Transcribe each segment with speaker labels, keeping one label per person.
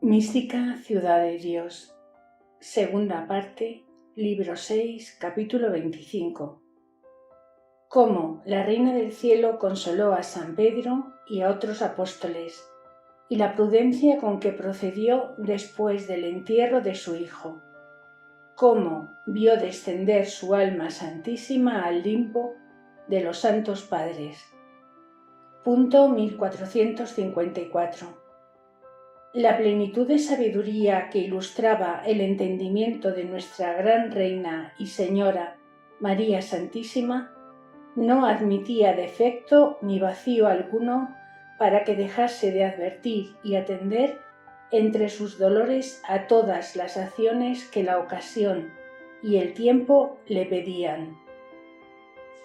Speaker 1: Mística Ciudad de Dios, segunda parte, libro 6, capítulo 25. Cómo la Reina del Cielo consoló a San Pedro y a otros apóstoles, y la prudencia con que procedió después del entierro de su hijo. Cómo vio descender su alma santísima al limbo de los santos padres. Punto 1454. La plenitud de sabiduría que ilustraba el entendimiento de nuestra gran Reina y Señora María Santísima no admitía defecto ni vacío alguno para que dejase de advertir y atender entre sus dolores a todas las acciones que la ocasión y el tiempo le pedían.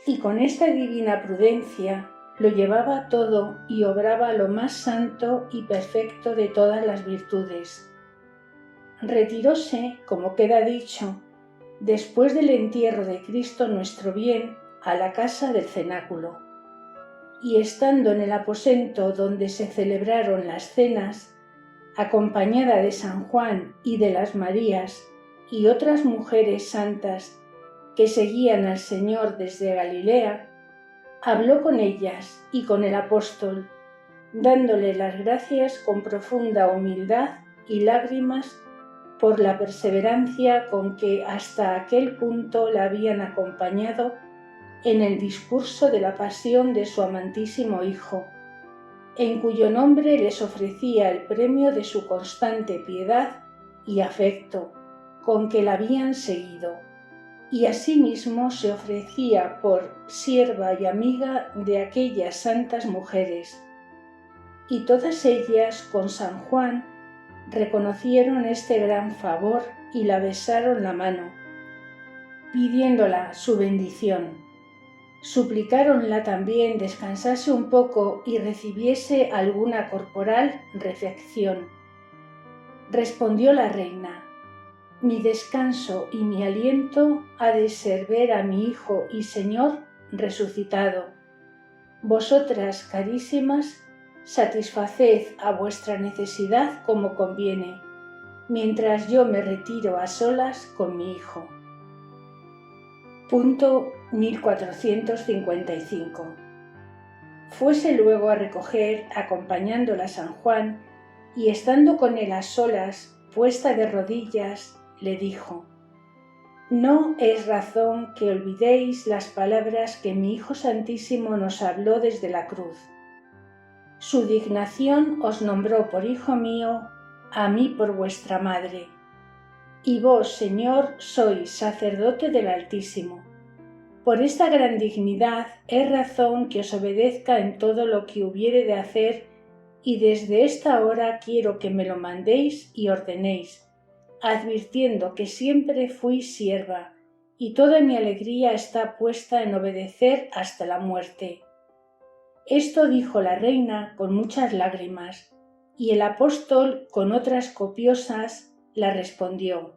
Speaker 1: Y con esta divina prudencia lo llevaba todo y obraba lo más santo y perfecto de todas las virtudes. Retiróse, como queda dicho, después del entierro de Cristo nuestro bien, a la casa del cenáculo. Y estando en el aposento donde se celebraron las cenas, acompañada de San Juan y de las Marías y otras mujeres santas que seguían al Señor desde Galilea, habló con ellas y con el apóstol, dándole las gracias con profunda humildad y lágrimas por la perseverancia con que hasta aquel punto la habían acompañado en el discurso de la pasión de su amantísimo Hijo, en cuyo nombre les ofrecía el premio de su constante piedad y afecto con que la habían seguido, y asimismo se ofrecía por sierva y amiga de aquellas santas mujeres. Y todas ellas, con San Juan, reconocieron este gran favor y la besaron la mano, pidiéndola su bendición. Suplicáronla también descansase un poco y recibiese alguna corporal refección. Respondió la reina: mi descanso y mi aliento ha de ser ver a mi Hijo y Señor resucitado. Vosotras, carísimas, satisfaced a vuestra necesidad como conviene, mientras yo me retiro a solas con mi Hijo. Punto 1455. Fuese luego a recoger, acompañándola a San Juan, y estando con él a solas, puesta de rodillas, le dijo: no es razón que olvidéis las palabras que mi Hijo Santísimo nos habló desde la cruz. Su dignación os nombró por hijo mío, a mí por vuestra madre. Y vos, Señor, sois sacerdote del Altísimo. Por esta gran dignidad es razón que os obedezca en todo lo que hubiere de hacer, y desde esta hora quiero que me lo mandéis y ordenéis, advirtiendo que siempre fui sierva, y toda mi alegría está puesta en obedecer hasta la muerte. Esto dijo la reina con muchas lágrimas, y el apóstol con otras copiosas la respondió: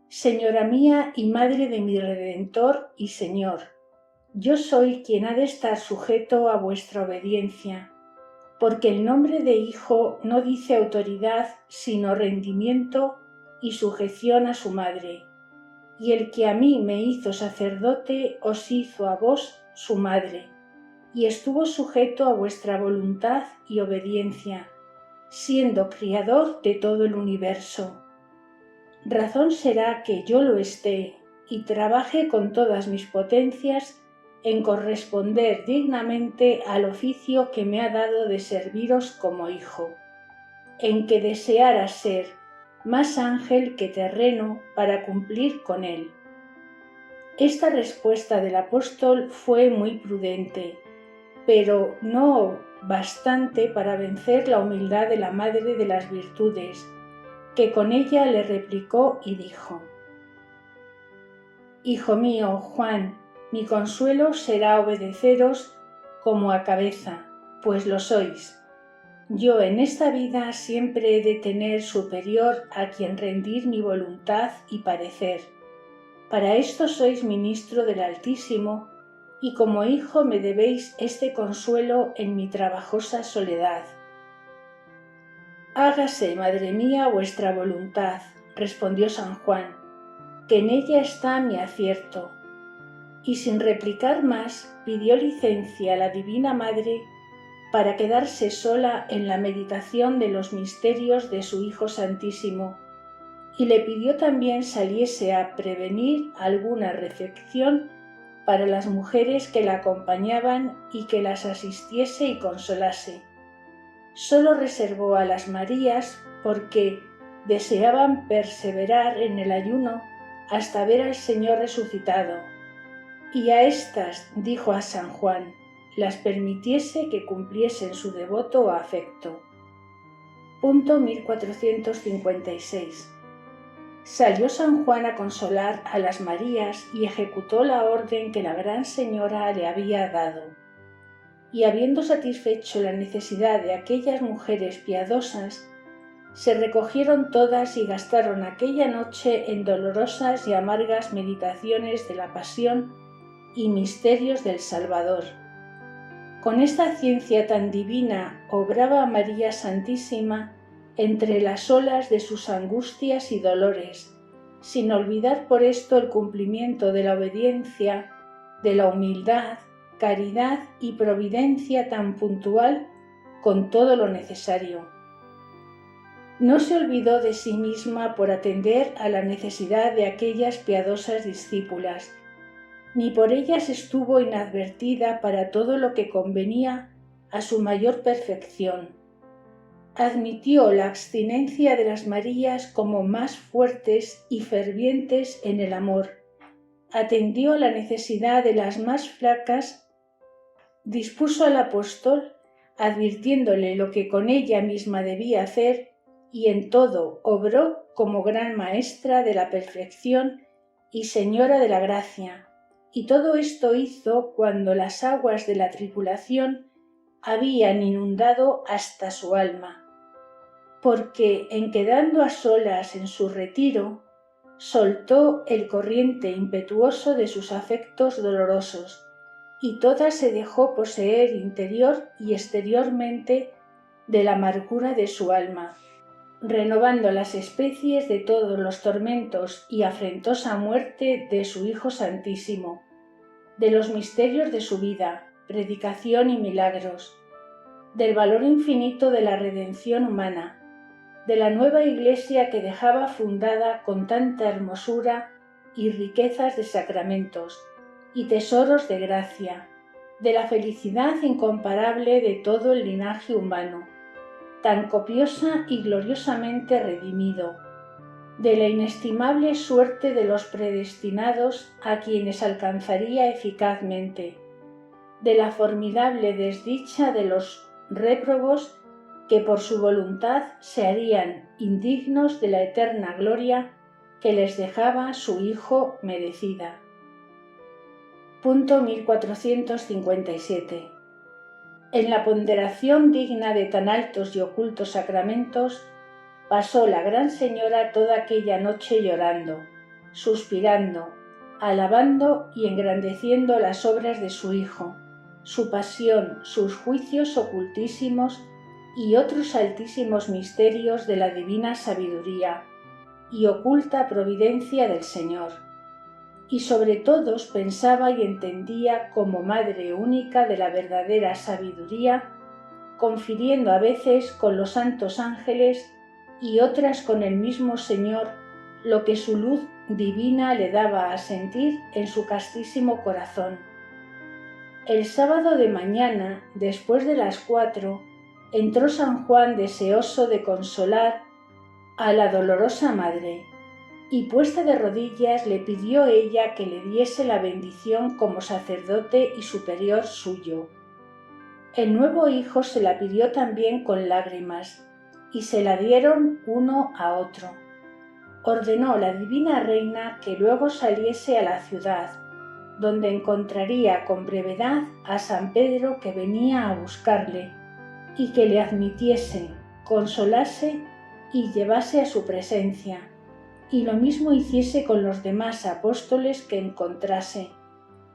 Speaker 1: Señora mía y madre de mi Redentor y Señor, yo soy quien ha de estar sujeto a vuestra obediencia, porque el nombre de hijo no dice autoridad sino rendimiento y sujeción a su madre, y el que a mí me hizo sacerdote os hizo a vos su madre, y estuvo sujeto a vuestra voluntad y obediencia, siendo criador de todo el universo. Razón será que yo lo esté y trabaje con todas mis potencias en corresponder dignamente al oficio que me ha dado de serviros como hijo, en que deseara ser más ángel que terreno para cumplir con él. Esta respuesta del apóstol fue muy prudente, pero no bastante para vencer la humildad de la Madre de las Virtudes, que con ella le replicó y dijo: Hijo mío, Juan, mi consuelo será obedeceros como a cabeza, pues lo sois. Yo en esta vida siempre he de tener superior a quien rendir mi voluntad y parecer. Para esto sois ministro del Altísimo, y como hijo me debéis este consuelo en mi trabajosa soledad. Hágase, Madre mía, vuestra voluntad, respondió San Juan, que en ella está mi acierto. Y sin replicar más, pidió licencia a la Divina Madre para quedarse sola en la meditación de los misterios de su Hijo Santísimo, y le pidió también saliese a prevenir alguna reflexión para las mujeres que la acompañaban y que las asistiese y consolase. Solo reservó a las Marías porque deseaban perseverar en el ayuno hasta ver al Señor resucitado, y a éstas, dijo a San Juan, las permitiese que cumpliesen su devoto afecto. Punto 1456. Salió San Juan a consolar a las Marías y ejecutó la orden que la Gran Señora le había dado. Y habiendo satisfecho la necesidad de aquellas mujeres piadosas, se recogieron todas y gastaron aquella noche en dolorosas y amargas meditaciones de la pasión y misterios del Salvador. Con esta ciencia tan divina obraba María Santísima entre las olas de sus angustias y dolores, sin olvidar por esto el cumplimiento de la obediencia, de la humildad, caridad y providencia tan puntual con todo lo necesario. No se olvidó de sí misma por atender a la necesidad de aquellas piadosas discípulas, ni por ellas estuvo inadvertida para todo lo que convenía a su mayor perfección. Admitió la abstinencia de las Marías como más fuertes y fervientes en el amor, atendió a la necesidad de las más flacas, dispuso al apóstol, advirtiéndole lo que con ella misma debía hacer, y en todo obró como gran maestra de la perfección y señora de la gracia, y todo esto hizo cuando las aguas de la tribulación habían inundado hasta su alma, porque en quedando a solas en su retiro, soltó el corriente impetuoso de sus afectos dolorosos, y toda se dejó poseer interior y exteriormente de la amargura de su alma, renovando las especies de todos los tormentos y afrentosa muerte de su Hijo Santísimo, de los misterios de su vida, predicación y milagros, del valor infinito de la redención humana, de la nueva Iglesia que dejaba fundada con tanta hermosura y riquezas de sacramentos y tesoros de gracia, de la felicidad incomparable de todo el linaje humano, tan copiosa y gloriosamente redimido, de la inestimable suerte de los predestinados a quienes alcanzaría eficazmente, de la formidable desdicha de los réprobos que por su voluntad se harían indignos de la eterna gloria que les dejaba su Hijo merecida. Punto 1457. En la ponderación digna de tan altos y ocultos sacramentos, pasó la Gran Señora toda aquella noche llorando, suspirando, alabando y engrandeciendo las obras de su Hijo, su pasión, sus juicios ocultísimos y otros altísimos misterios de la divina sabiduría y oculta providencia del Señor. Y sobre todos pensaba y entendía como Madre única de la verdadera sabiduría, confiriendo a veces con los santos ángeles y otras con el mismo Señor lo que su luz divina le daba a sentir en su castísimo corazón. El sábado de mañana, después de las 4, entró San Juan deseoso de consolar a la dolorosa Madre, y puesta de rodillas le pidió ella que le diese la bendición como sacerdote y superior suyo. El nuevo hijo se la pidió también con lágrimas, y se la dieron uno a otro. Ordenó la divina reina que luego saliese a la ciudad, donde encontraría con brevedad a San Pedro que venía a buscarle, y que le admitiese, consolase y llevase a su presencia, y lo mismo hiciese con los demás apóstoles que encontrase,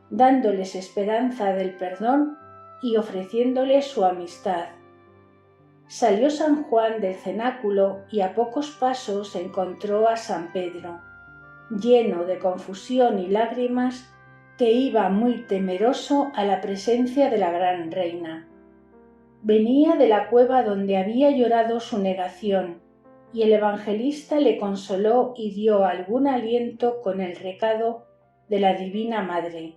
Speaker 1: dándoles esperanza del perdón y ofreciéndoles su amistad. Salió San Juan del cenáculo y a pocos pasos encontró a San Pedro, lleno de confusión y lágrimas, que iba muy temeroso a la presencia de la gran reina. Venía de la cueva donde había llorado su negación, y el evangelista le consoló y dio algún aliento con el recado de la Divina Madre.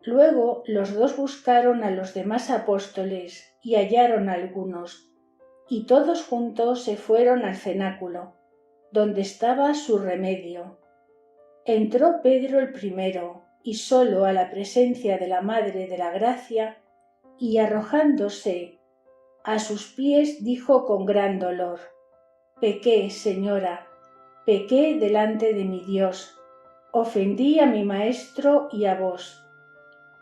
Speaker 1: Luego los dos buscaron a los demás apóstoles y hallaron algunos, y todos juntos se fueron al cenáculo, donde estaba su remedio. Entró Pedro el primero, y solo a la presencia de la Madre de la Gracia, y arrojándose a sus pies dijo con gran dolor: «Pequé, Señora, pequé delante de mi Dios, ofendí a mi Maestro y a vos».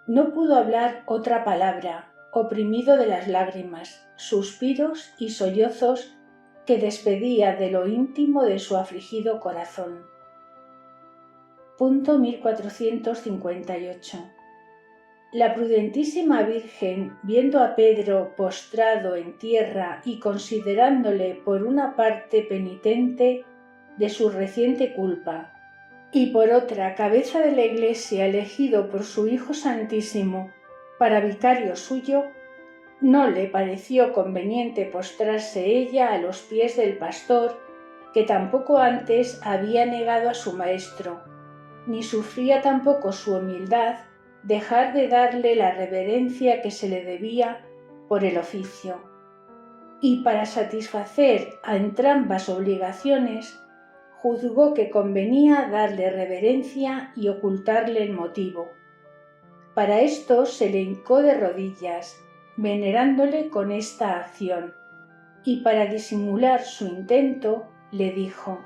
Speaker 1: No pudo hablar otra palabra, oprimido de las lágrimas, suspiros y sollozos que despedía de lo íntimo de su afligido corazón. Punto 1458. La prudentísima Virgen, viendo a Pedro postrado en tierra y considerándole por una parte penitente de su reciente culpa, y por otra cabeza de la Iglesia elegido por su Hijo Santísimo para vicario suyo, no le pareció conveniente postrarse ella a los pies del pastor, que tampoco antes había negado a su Maestro, ni sufría tampoco su humildad dejar de darle la reverencia que se le debía por el oficio. Y para satisfacer a entrambas obligaciones, juzgó que convenía darle reverencia y ocultarle el motivo. Para esto se le hincó de rodillas, venerándole con esta acción, y para disimular su intento le dijo: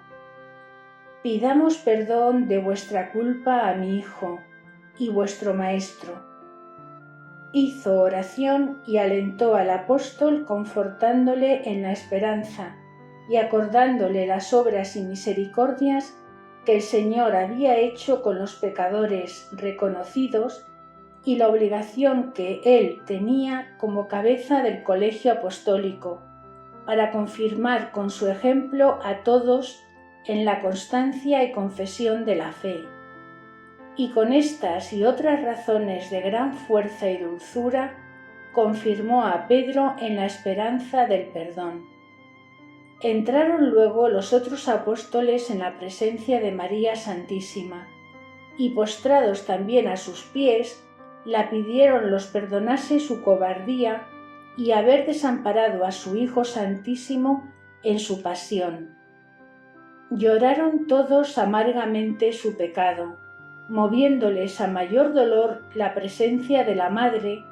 Speaker 1: «Pidamos perdón de vuestra culpa a mi Hijo y vuestro Maestro». Hizo oración y alentó al apóstol confortándole en la esperanza y acordándole las obras y misericordias que el Señor había hecho con los pecadores reconocidos y la obligación que él tenía como cabeza del colegio apostólico, para confirmar con su ejemplo a todos en la constancia y confesión de la fe. Y con estas y otras razones de gran fuerza y dulzura, confirmó a Pedro en la esperanza del perdón. Entraron luego los otros apóstoles en la presencia de María Santísima, y postrados también a sus pies, la pidieron los perdonase su cobardía y haber desamparado a su Hijo Santísimo en su pasión. Lloraron todos amargamente su pecado, moviéndoles a mayor dolor la presencia de la Madre,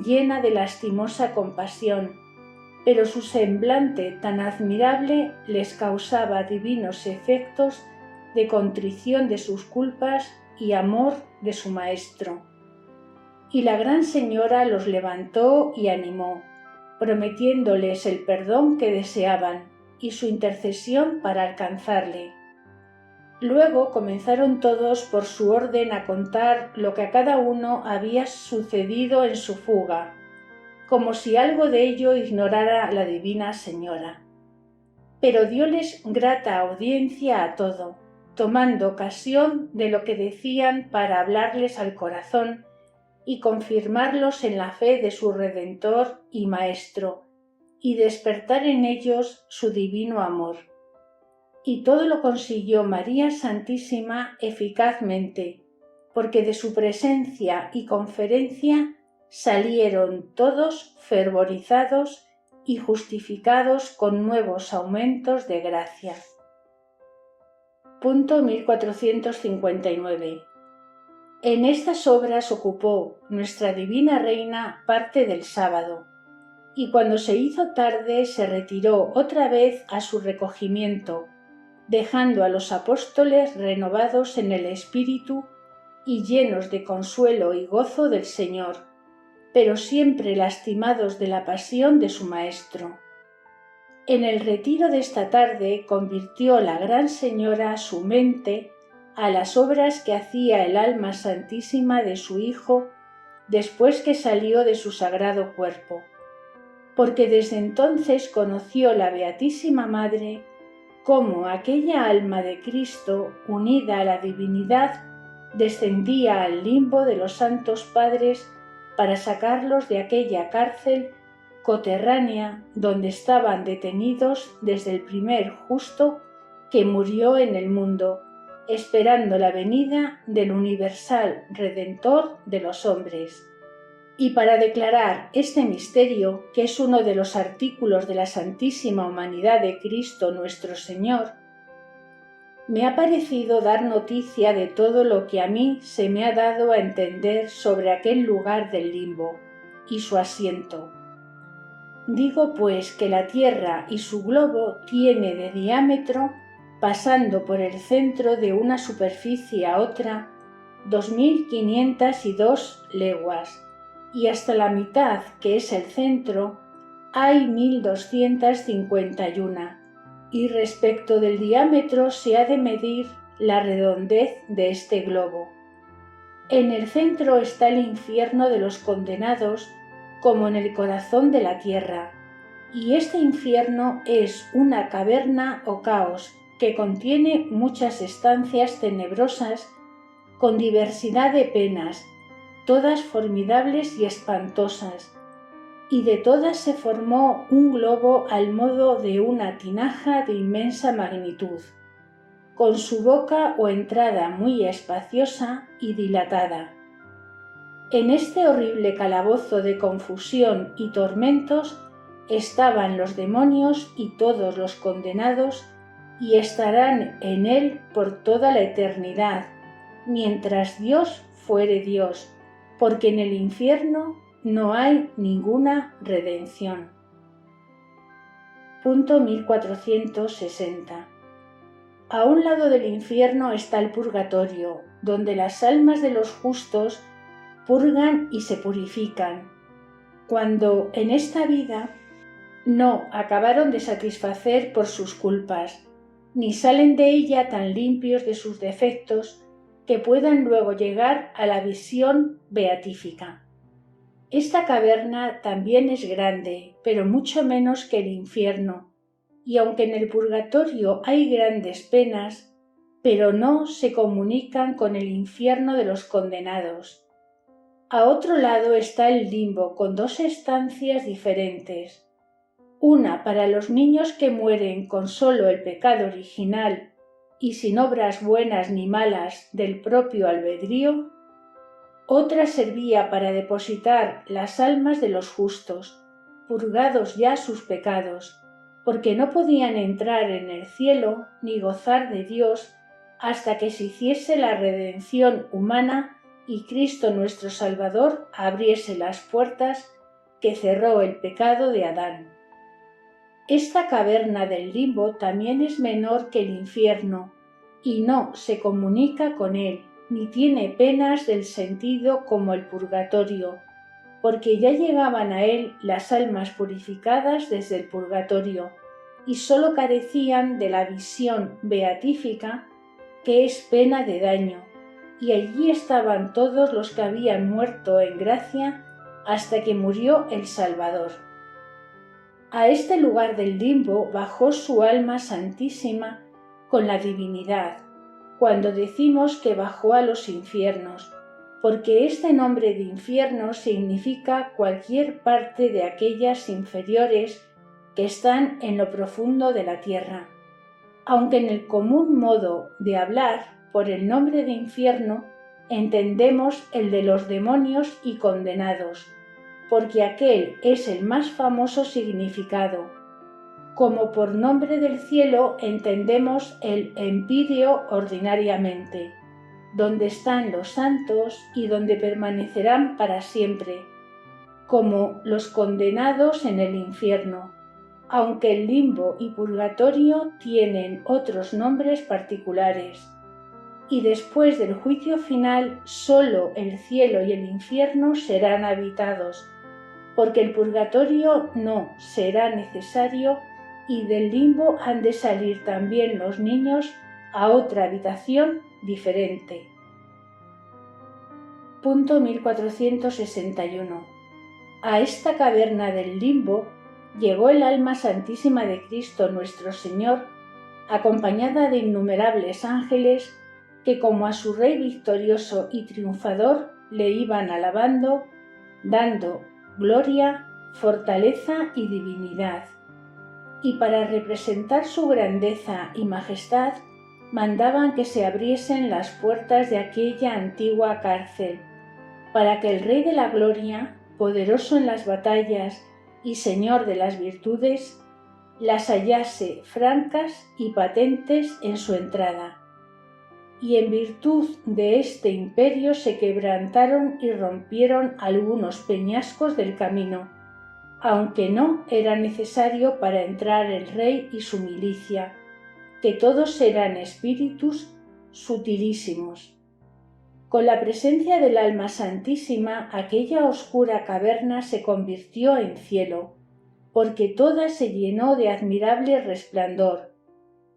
Speaker 1: llena de lastimosa compasión, pero su semblante tan admirable les causaba divinos efectos de contrición de sus culpas y amor de su Maestro. Y la Gran Señora los levantó y animó, prometiéndoles el perdón que deseaban y su intercesión para alcanzarle. Luego comenzaron todos por su orden a contar lo que a cada uno había sucedido en su fuga, como si algo de ello ignorara la Divina Señora. Pero dióles grata audiencia a todo, tomando ocasión de lo que decían para hablarles al corazón y confirmarlos en la fe de su Redentor y Maestro, y despertar en ellos su divino amor. Y todo lo consiguió María Santísima eficazmente, porque de su presencia y conferencia salieron todos fervorizados y justificados con nuevos aumentos de gracia. Punto 1459. En estas obras ocupó nuestra Divina Reina parte del sábado, y cuando se hizo tarde se retiró otra vez a su recogimiento, dejando a los apóstoles renovados en el espíritu y llenos de consuelo y gozo del Señor, pero siempre lastimados de la pasión de su Maestro. En el retiro de esta tarde convirtió la Gran Señora su mente a las obras que hacía el alma santísima de su Hijo después que salió de su sagrado cuerpo. porque desde entonces conoció la Beatísima Madre cómo aquella alma de Cristo, unida a la divinidad, descendía al limbo de los santos padres para sacarlos de aquella cárcel coterránea donde estaban detenidos desde el primer justo que murió en el mundo, esperando la venida del universal Redentor de los hombres. Y para declarar este misterio, que es uno de los artículos de la Santísima Humanidad de Cristo nuestro Señor, me ha parecido dar noticia de todo lo que a mí se me ha dado a entender sobre aquel lugar del limbo y su asiento. Digo pues que la Tierra y su globo tiene de diámetro, pasando por el centro de una superficie a otra, 2502 leguas, y hasta la mitad, que es el centro, hay 1251, y respecto del diámetro se ha de medir la redondez de este globo. En el centro está el infierno de los condenados, como en el corazón de la tierra, y este infierno es una caverna o caos que contiene muchas estancias tenebrosas con diversidad de penas, todas formidables y espantosas, y de todas se formó un globo al modo de una tinaja de inmensa magnitud, con su boca o entrada muy espaciosa y dilatada. En este horrible calabozo de confusión y tormentos estaban los demonios y todos los condenados, y estarán en él por toda la eternidad, mientras Dios fuere Dios, porque en el infierno no hay ninguna redención. Punto 1460. A un lado del infierno está el purgatorio, donde las almas de los justos purgan y se purifican, cuando en esta vida no acabaron de satisfacer por sus culpas, ni salen de ella tan limpios de sus defectos que puedan luego llegar a la visión beatífica. Esta caverna también es grande, pero mucho menos que el infierno, y aunque en el purgatorio hay grandes penas, pero no se comunican con el infierno de los condenados. A otro lado está el limbo con dos estancias diferentes, una para los niños que mueren con solo el pecado original y sin obras buenas ni malas del propio albedrío, otra servía para depositar las almas de los justos, purgados ya sus pecados, porque no podían entrar en el cielo ni gozar de Dios hasta que se hiciese la redención humana y Cristo nuestro Salvador abriese las puertas que cerró el pecado de Adán. Esta caverna del limbo también es menor que el infierno, y no se comunica con él, ni tiene penas del sentido como el purgatorio, porque ya llegaban a él las almas purificadas desde el purgatorio, y sólo carecían de la visión beatífica, que es pena de daño, y allí estaban todos los que habían muerto en gracia hasta que murió el Salvador. A este lugar del limbo bajó su alma santísima con la divinidad, cuando decimos que bajó a los infiernos, porque este nombre de infierno significa cualquier parte de aquellas inferiores que están en lo profundo de la tierra, aunque en el común modo de hablar por el nombre de infierno entendemos el de los demonios y condenados, porque aquel es el más famoso significado, como por nombre del cielo entendemos el empíreo ordinariamente, donde están los santos y donde permanecerán para siempre, como los condenados en el infierno, aunque el limbo y purgatorio tienen otros nombres particulares. Y después del juicio final, solo el cielo y el infierno serán habitados, porque el purgatorio no será necesario y del limbo han de salir también los niños a otra habitación diferente. Punto 1461. A esta caverna del limbo llegó el alma santísima de Cristo nuestro Señor, acompañada de innumerables ángeles que como a su Rey victorioso y triunfador le iban alabando, dando gloria, fortaleza y divinidad. Y para representar su grandeza y majestad, mandaban que se abriesen las puertas de aquella antigua cárcel, para que el Rey de la Gloria, poderoso en las batallas y Señor de las virtudes, las hallase francas y patentes en su entrada. Y en virtud de este imperio se quebrantaron y rompieron algunos peñascos del camino, aunque no era necesario para entrar el rey y su milicia, que todos eran espíritus sutilísimos. Con la presencia del alma santísima, aquella oscura caverna se convirtió en cielo, porque toda se llenó de admirable resplandor,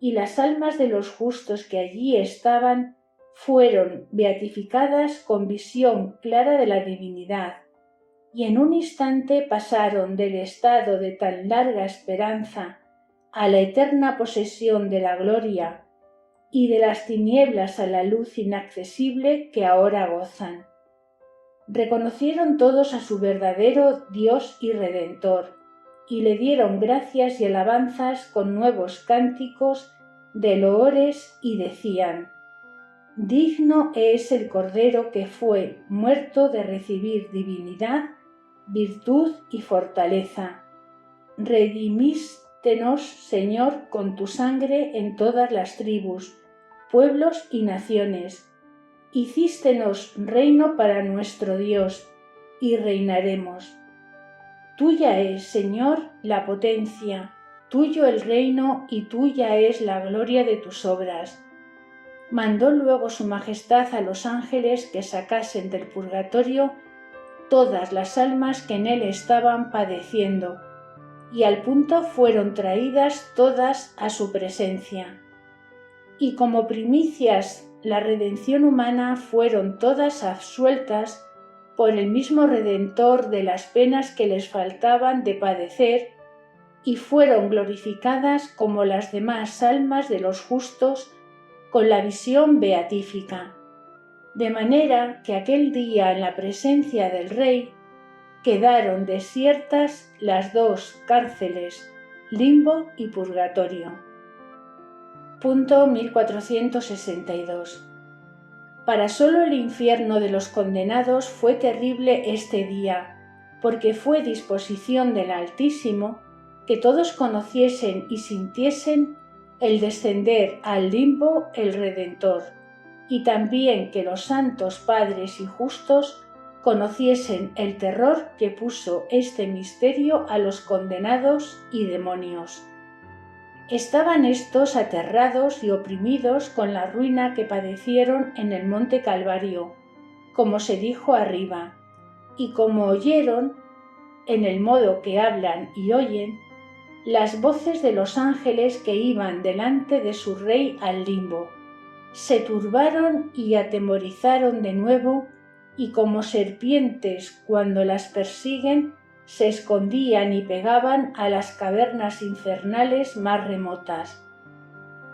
Speaker 1: y las almas de los justos que allí estaban fueron beatificadas con visión clara de la divinidad, y en un instante pasaron del estado de tan larga esperanza a la eterna posesión de la gloria y de las tinieblas a la luz inaccesible que ahora gozan. Reconocieron todos a su verdadero Dios y Redentor, y le dieron gracias y alabanzas con nuevos cánticos de loores y decían: digno es el Cordero que fue muerto de recibir divinidad, virtud y fortaleza. Redimístenos, Señor, con tu sangre en todas las tribus, pueblos y naciones. Hicístenos reino para nuestro Dios, y reinaremos. Tuya es, Señor, la potencia, tuyo el reino y tuya es la gloria de tus obras. Mandó luego su majestad a los ángeles que sacasen del purgatorio todas las almas que en él estaban padeciendo, y al punto fueron traídas todas a su presencia. Y como primicias la redención humana fueron todas absueltas por el mismo Redentor de las penas que les faltaban de padecer, y fueron glorificadas como las demás almas de los justos con la visión beatífica, de manera que aquel día en la presencia del Rey quedaron desiertas las dos cárceles, limbo y purgatorio. Punto 1462. Para solo el infierno de los condenados fue terrible este día, porque fue disposición del Altísimo que todos conociesen y sintiesen el descender al limbo el Redentor, y también que los santos padres y justos conociesen el terror que puso este misterio a los condenados y demonios. Estaban éstos aterrados y oprimidos con la ruina que padecieron en el monte Calvario, como se dijo arriba, y como oyeron, en el modo que hablan y oyen, las voces de los ángeles que iban delante de su rey al limbo, se turbaron y atemorizaron de nuevo, y como serpientes cuando las persiguen, se escondían y pegaban a las cavernas infernales más remotas.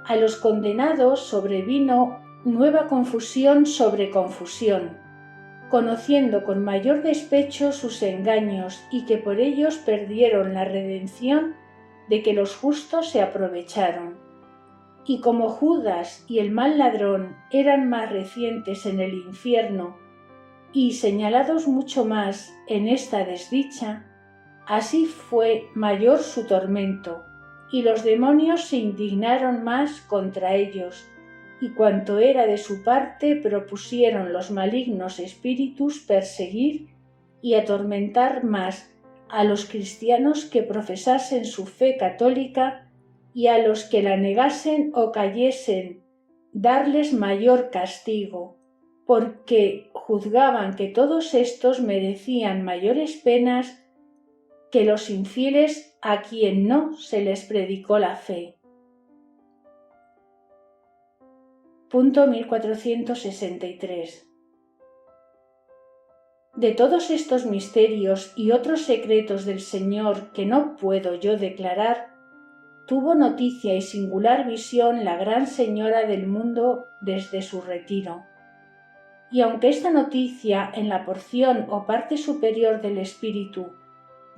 Speaker 1: A los condenados sobrevino nueva confusión sobre confusión, conociendo con mayor despecho sus engaños y que por ellos perdieron la redención de que los justos se aprovecharon. Y como Judas y el mal ladrón eran más recientes en el infierno y señalados mucho más en esta desdicha, así fue mayor su tormento, y los demonios se indignaron más contra ellos, y cuanto era de su parte propusieron los malignos espíritus perseguir y atormentar más a los cristianos que profesasen su fe católica, y a los que la negasen o cayesen darles mayor castigo, porque juzgaban que todos estos merecían mayores penas que los infieles a quien no se les predicó la fe. Punto 1463. De todos estos misterios y otros secretos del Señor que no puedo yo declarar, tuvo noticia y singular visión la gran Señora del mundo desde su retiro. Y aunque esta noticia en la porción o parte superior del espíritu,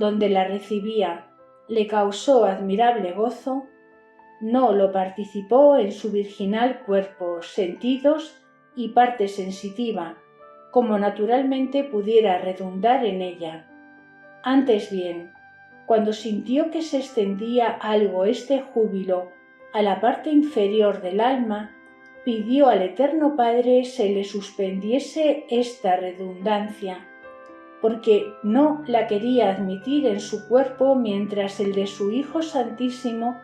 Speaker 1: donde la recibía, le causó admirable gozo, no lo participó en su virginal cuerpo, sentidos y parte sensitiva, como naturalmente pudiera redundar en ella. Antes bien, cuando sintió que se extendía algo este júbilo a la parte inferior del alma, pidió al Eterno Padre se le suspendiese esta redundancia, porque no la quería admitir en su cuerpo mientras el de su Hijo Santísimo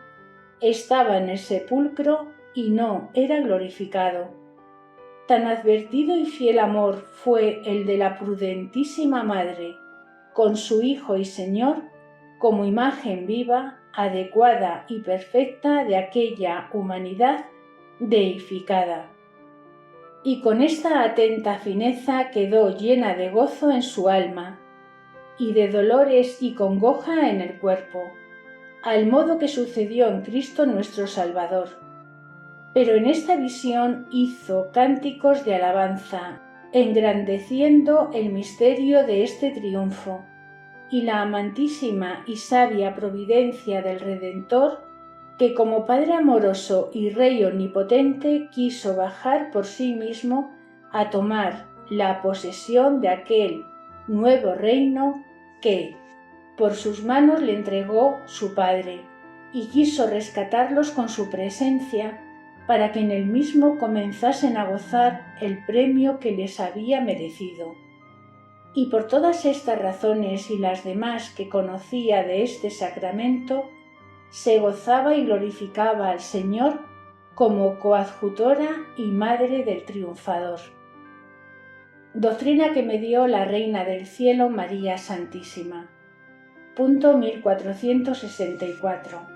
Speaker 1: estaba en el sepulcro y no era glorificado. Tan advertido y fiel amor fue el de la prudentísima Madre con su Hijo y Señor, como imagen viva, adecuada y perfecta de aquella humanidad deificada. Y con esta atenta fineza quedó llena de gozo en su alma, y de dolores y congoja en el cuerpo, al modo que sucedió en Cristo nuestro Salvador. Pero en esta visión hizo cánticos de alabanza, engrandeciendo el misterio de este triunfo, y la amantísima y sabia providencia del Redentor, que como Padre amoroso y Rey omnipotente quiso bajar por sí mismo a tomar la posesión de aquel nuevo reino que por sus manos le entregó su Padre, y quiso rescatarlos con su presencia para que en él mismo comenzasen a gozar el premio que les había merecido. Y por todas estas razones y las demás que conocía de este sacramento, se gozaba y glorificaba al Señor como coadjutora y madre del triunfador. Doctrina que me dio la Reina del Cielo María Santísima. Punto 1464.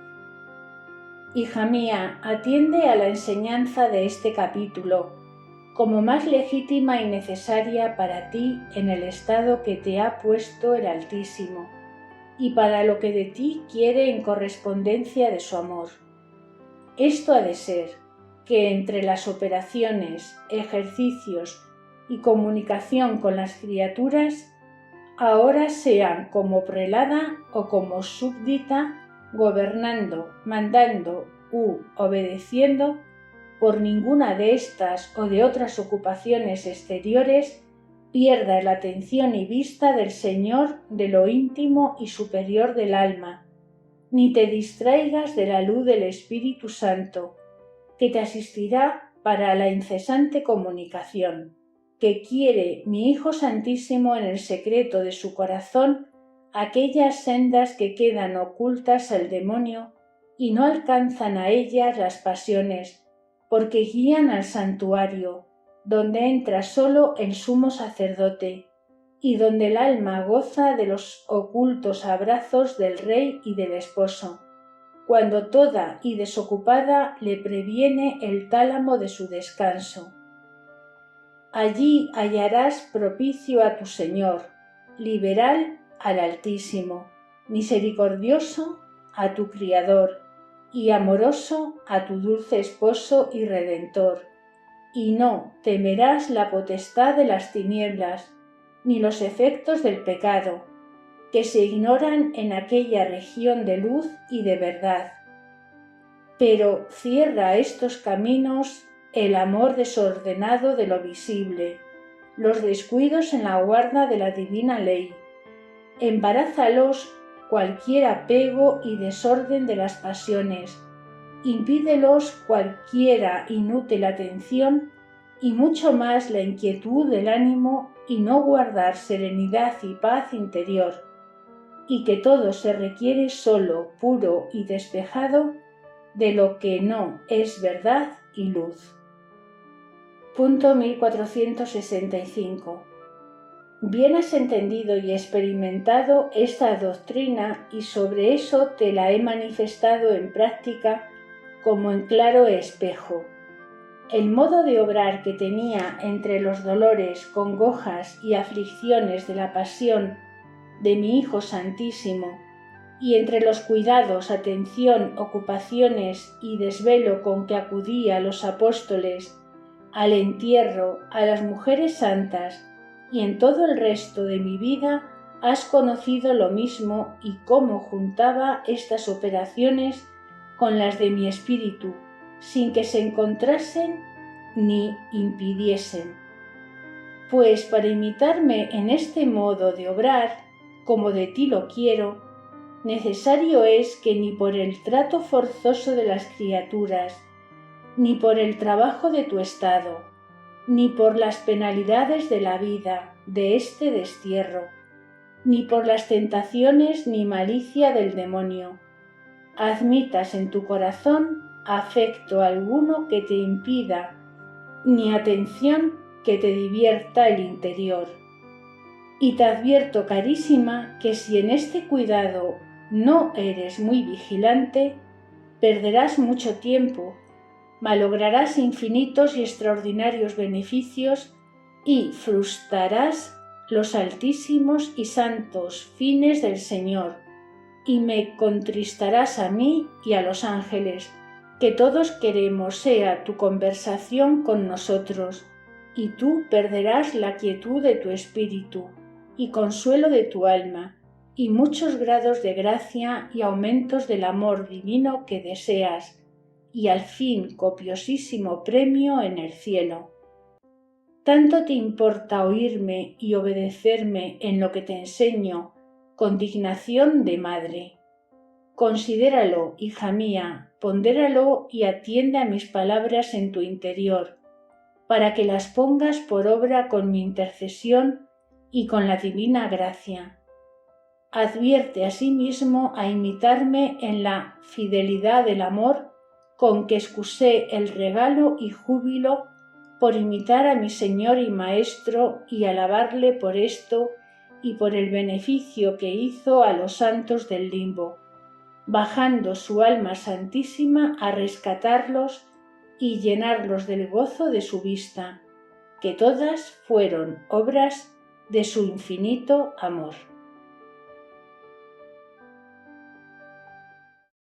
Speaker 1: Hija mía, atiende a la enseñanza de este capítulo, como más legítima y necesaria para ti en el estado que te ha puesto el Altísimo, y para lo que de ti quiere en correspondencia de su amor. Esto ha de ser, que entre las operaciones, ejercicios y comunicación con las criaturas, ahora sean como prelada o como súbdita, gobernando, mandando u obedeciendo, por ninguna de estas o de otras ocupaciones exteriores pierdas la atención y vista del Señor de lo íntimo y superior del alma, ni te distraigas de la luz del Espíritu Santo, que te asistirá para la incesante comunicación, que quiere mi Hijo Santísimo en el secreto de su corazón aquellas sendas que quedan ocultas al demonio y no alcanzan a ellas las pasiones, porque guían al santuario, donde entra solo el sumo sacerdote, y donde el alma goza de los ocultos abrazos del Rey y del Esposo, cuando toda y desocupada le previene el tálamo de su descanso. Allí hallarás propicio a tu Señor, liberal al Altísimo, misericordioso a tu Criador, y amoroso a tu dulce Esposo y Redentor, y no temerás la potestad de las tinieblas, ni los efectos del pecado, que se ignoran en aquella región de luz y de verdad. Pero cierra estos caminos el amor desordenado de lo visible, los descuidos en la guarda de la divina ley. Embarázalos cualquier apego y desorden de las pasiones, impídelos cualquiera inútil atención y mucho más la inquietud del ánimo y no guardar serenidad y paz interior, y que todo se requiere solo, puro y despejado de lo que no es verdad y luz. Punto 1465. Bien has entendido y experimentado esta doctrina y sobre eso te la he manifestado en práctica como en claro espejo. el modo de obrar que tenía entre los dolores, congojas y aflicciones de la pasión de mi Hijo Santísimo, y entre los cuidados, atención, ocupaciones y desvelo con que acudí a los apóstoles, al entierro, a las mujeres santas y en todo el resto de mi vida, has conocido lo mismo y cómo juntaba estas operaciones con las de mi espíritu, sin que se encontrasen ni impidiesen. Pues para imitarme en este modo de obrar, como de ti lo quiero, necesario es que ni por el trato forzoso de las criaturas, ni por el trabajo de tu estado, ni por las penalidades de la vida, de este destierro, ni por las tentaciones ni malicia del demonio, admitas en tu corazón afecto alguno que te impida, ni atención que te divierta el interior. Y te advierto, carísima, que si en este cuidado no eres muy vigilante, perderás mucho tiempo, malograrás infinitos y extraordinarios beneficios y frustrarás los altísimos y santos fines del Señor, y me contristarás a mí y a los ángeles, que todos queremos sea tu conversación con nosotros, y tú perderás la quietud de tu espíritu y consuelo de tu alma, y muchos grados de gracia y aumentos del amor divino que deseas, y al fin copiosísimo premio en el cielo. ¿Tanto te importa oírme y obedecerme en lo que te enseño con dignación de madre? Considéralo, hija mía, pondéralo y atiende a mis palabras en tu interior, para que las pongas por obra con mi intercesión y con la divina gracia. Advierte asimismo a imitarme en la fidelidad del amor con que excusé el regalo y júbilo por imitar a mi Señor y Maestro y alabarle por esto y por el beneficio que hizo a los santos del limbo, bajando su alma santísima a rescatarlos y llenarlos del gozo de su vista, que todas fueron obras de su infinito amor.